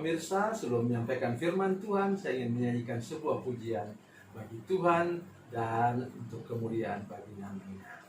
pemirsa, sebelum menyampaikan firman Tuhan, saya ingin menyanyikan sebuah pujian bagi Tuhan dan untuk kemuliaan bagi nama-Nya.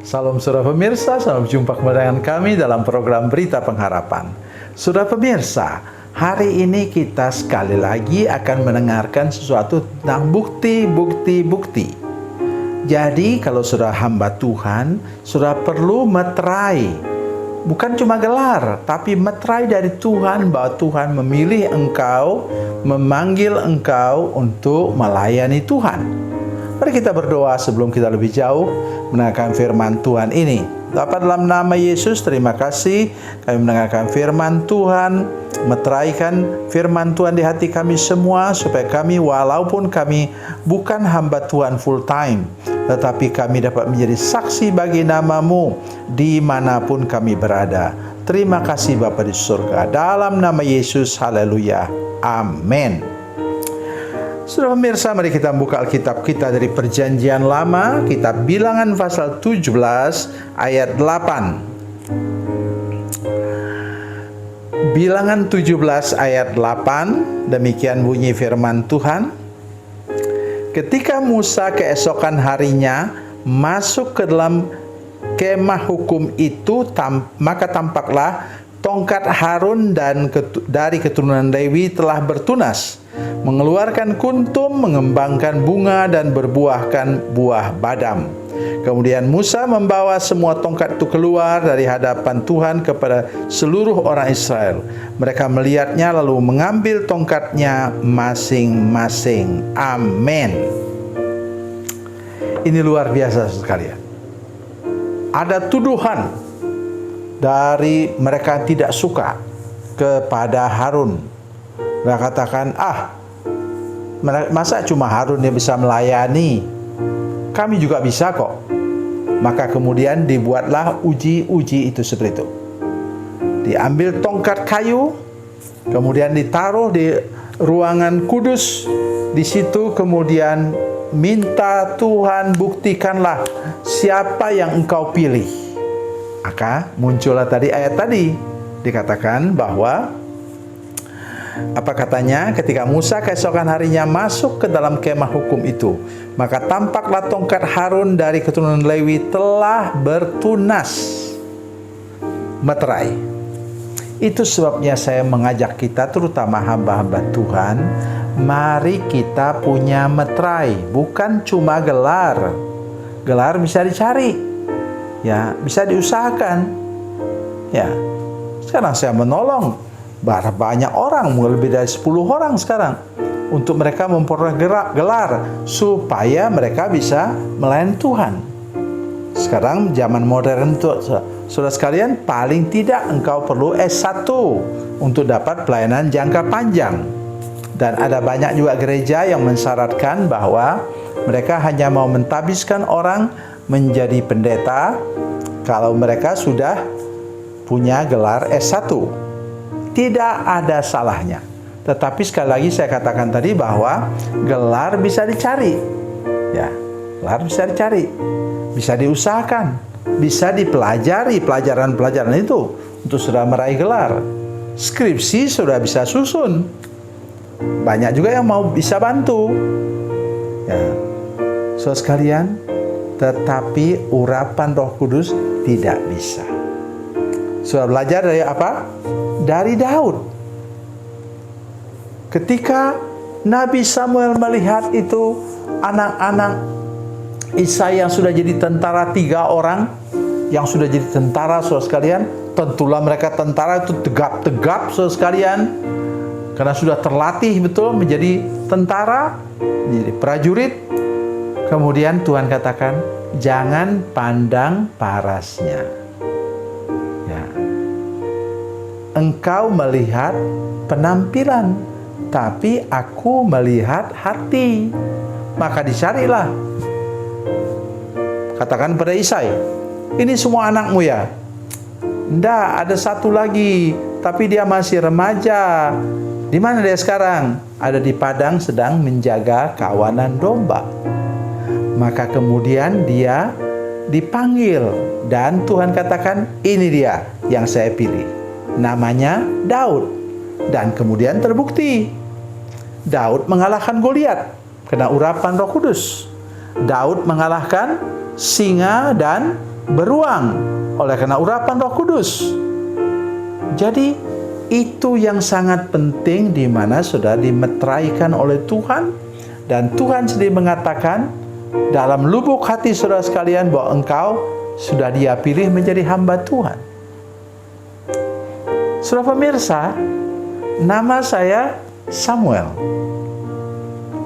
Salam saudara pemirsa, salam jumpa kembali dengan kami dalam program Berita Pengharapan. Saudara pemirsa, hari ini kita sekali lagi akan mendengarkan sesuatu tentang bukti. Jadi kalau saudara hamba Tuhan, saudara perlu meterai. Bukan cuma gelar, tapi meterai dari Tuhan bahwa Tuhan memilih engkau, memanggil engkau untuk melayani Tuhan. Mari kita berdoa sebelum kita lebih jauh mendengarkan firman Tuhan ini. Bapa, dalam nama Yesus, terima kasih kami mendengarkan firman Tuhan, meteraikan firman Tuhan di hati kami semua, supaya kami walaupun kami bukan hamba Tuhan full time, tetapi kami dapat menjadi saksi bagi nama-Mu dimanapun kami berada. Terima kasih Bapa di surga. Dalam nama Yesus, haleluya. Amin. Saudara pemirsa, mari kita buka Alkitab kita dari Perjanjian Lama, kitab Bilangan pasal 17 ayat 8. Bilangan 17 ayat 8, demikian bunyi firman Tuhan. Ketika Musa keesokan harinya masuk ke dalam kemah hukum itu, maka tampaklah tongkat Harun dan dari keturunan Lewi telah bertunas, mengeluarkan kuntum, mengembangkan bunga, dan berbuahkan buah badam. Kemudian Musa membawa semua tongkat itu keluar dari hadapan Tuhan kepada seluruh orang Israel. Mereka melihatnya lalu mengambil tongkatnya masing-masing. Amin. Ini luar biasa sekalian. Ada tuduhan dari mereka yang tidak suka kepada Harun. Mereka katakan, masa cuma Harun yang bisa melayani? Kami juga bisa kok. Maka kemudian dibuatlah uji-uji itu seperti itu. Diambil tongkat kayu, kemudian ditaruh di ruangan kudus. Di situ kemudian minta Tuhan, buktikanlah siapa yang engkau pilih. Maka muncullah tadi ayat tadi. Dikatakan bahwa apa katanya, ketika Musa keesokan harinya masuk ke dalam kemah hukum itu, maka tampaklah tongkat Harun dari keturunan Lewi telah bertunas, meterai. Itu sebabnya saya mengajak kita, terutama hamba-hamba Tuhan, mari kita punya meterai, bukan cuma gelar. Gelar bisa dicari, ya, bisa diusahakan. Ya, sekarang saya menolong banyak orang, lebih dari 10 orang sekarang, untuk mereka memperoleh gelar supaya mereka bisa melayani Tuhan. Sekarang zaman modern itu, saudara sekalian, paling tidak engkau perlu S1 untuk dapat pelayanan jangka panjang. Dan ada banyak juga gereja yang mensyaratkan bahwa mereka hanya mau mentabiskan orang menjadi pendeta kalau mereka sudah punya gelar S1. Tidak ada salahnya. Tetapi sekali lagi saya katakan tadi bahwa gelar bisa dicari. Ya, gelar bisa dicari. Bisa diusahakan. Bisa dipelajari pelajaran-pelajaran itu untuk sudah meraih gelar. Skripsi sudah bisa susun. Banyak juga yang mau bisa bantu. Ya. Saudara sekalian, tetapi urapan Roh Kudus tidak bisa. Sudah belajar dari apa? Dari Daud. Ketika Nabi Samuel melihat itu anak-anak Isai yang sudah jadi tentara, 3 orang yang sudah jadi tentara, saudara sekalian, tentulah mereka tentara itu tegap-tegap, saudara sekalian, karena sudah terlatih betul menjadi tentara, menjadi prajurit. Kemudian Tuhan katakan, jangan pandang parasnya. Ya. Engkau melihat penampilan, tapi aku melihat hati. Maka dicarilah. Katakan pada Isai, ini semua anakmu ya? Enggak, ada satu lagi, tapi dia masih remaja. Di mana dia sekarang? Ada di padang sedang menjaga kawanan domba. Maka kemudian dia dipanggil dan Tuhan katakan, ini dia yang saya pilih. Namanya Daud. Dan kemudian terbukti Daud mengalahkan Goliat karena urapan Roh Kudus. Daud mengalahkan singa dan beruang oleh karena urapan Roh Kudus. Jadi itu yang sangat penting, di mana sudah dimeteraikan oleh Tuhan, dan Tuhan sendiri mengatakan dalam lubuk hati saudara sekalian bahwa engkau sudah Dia pilih menjadi hamba Tuhan. Saudara pemirsa, nama saya Samuel.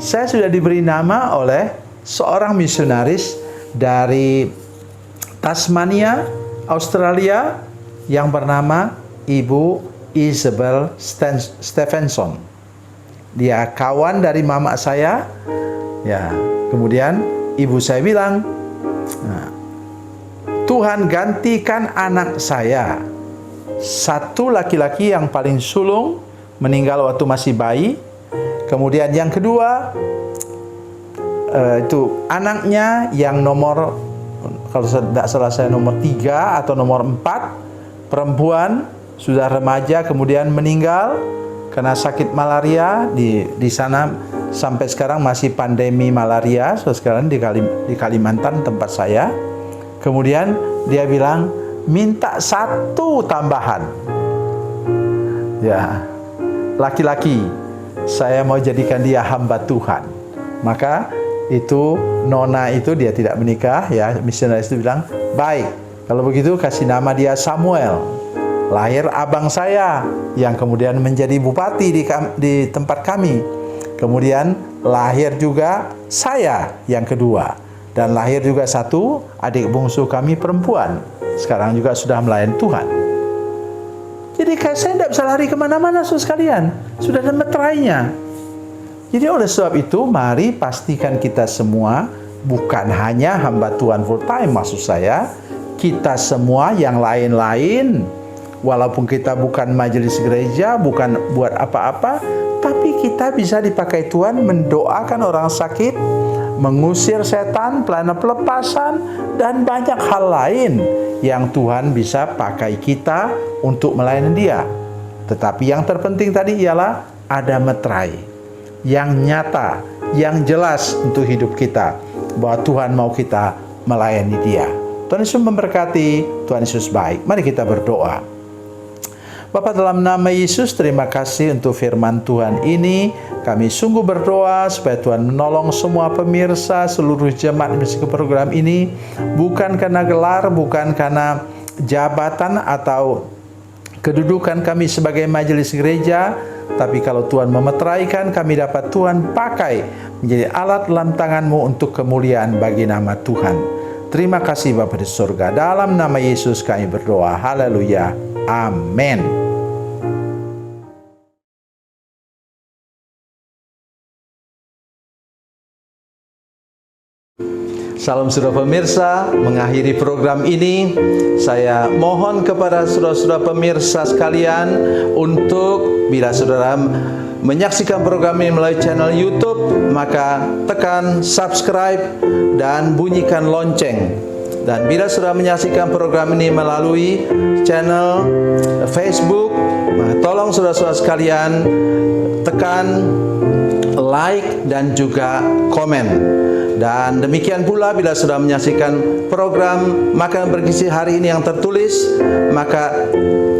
Saya sudah diberi nama oleh seorang misionaris dari Tasmania, Australia, yang bernama Ibu Isabel Stevenson. Dia kawan dari mama saya. Ya, kemudian ibu saya bilang, Tuhan gantikan anak saya. Satu laki-laki yang paling sulung meninggal waktu masih bayi. Kemudian yang kedua itu anaknya yang nomor, kalau tidak salah saya nomor 3 atau nomor 4, perempuan, sudah remaja, kemudian meninggal karena sakit malaria. Di sana sampai sekarang masih pandemi malaria. So, sekarang di Kalimantan tempat saya. Kemudian dia bilang, minta 1 tambahan. Ya, laki-laki, saya mau jadikan dia hamba Tuhan. Maka itu nona itu dia tidak menikah, ya, misionaris itu bilang, baik, kalau begitu kasih nama dia Samuel. Lahir abang saya yang kemudian menjadi bupati di tempat kami. Kemudian lahir juga saya yang kedua, dan lahir juga 1 adik bungsu kami perempuan. Sekarang juga sudah melayani Tuhan. Jadi saya tidak bisa lari kemana-mana, saudara sekalian. Sudah ada meterainya. Jadi oleh sebab itu, mari pastikan kita semua, bukan hanya hamba Tuhan full time, maksud saya, kita semua yang lain-lain, walaupun kita bukan majelis gereja, bukan buat apa-apa, tapi kita bisa dipakai Tuhan mendoakan orang sakit, mengusir setan, pelayanan pelepasan, dan banyak hal lain yang Tuhan bisa pakai kita untuk melayani Dia. Tetapi yang terpenting tadi ialah ada meterai yang nyata, yang jelas untuk hidup kita, bahwa Tuhan mau kita melayani Dia. Tuhan Yesus memberkati, Tuhan Yesus baik. Mari kita berdoa. Bapa, dalam nama Yesus, terima kasih untuk firman Tuhan ini. Kami sungguh berdoa supaya Tuhan menolong semua pemirsa, seluruh jemaat misi program ini, bukan karena gelar, bukan karena jabatan atau kedudukan kami sebagai majelis gereja, tapi kalau Tuhan memeteraikan, kami dapat Tuhan pakai menjadi alat dalam tangan-Mu untuk kemuliaan bagi nama Tuhan. Terima kasih Bapa di surga. Dalam nama Yesus kami berdoa. Haleluya. Amin. Salam saudara pemirsa, mengakhiri program ini, saya mohon kepada saudara-saudara pemirsa sekalian untuk bila saudara menyaksikan program ini melalui channel YouTube, maka tekan subscribe dan bunyikan lonceng. Dan bila sudah menyaksikan program ini melalui channel Facebook, maka tolong saudara-saudara sekalian tekan like dan juga komen. Dan demikian pula bila sudah menyaksikan program Makan Bergizi hari ini yang tertulis, maka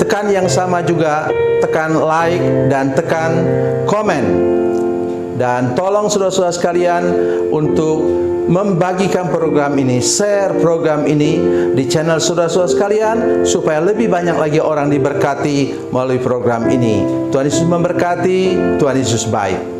tekan yang sama juga, tekan like dan tekan komen. Dan tolong saudara-saudara sekalian untuk membagikan program ini, share program ini di channel saudara-saudara sekalian, supaya lebih banyak lagi orang diberkati melalui program ini. Tuhan Yesus memberkati, Tuhan Yesus baik.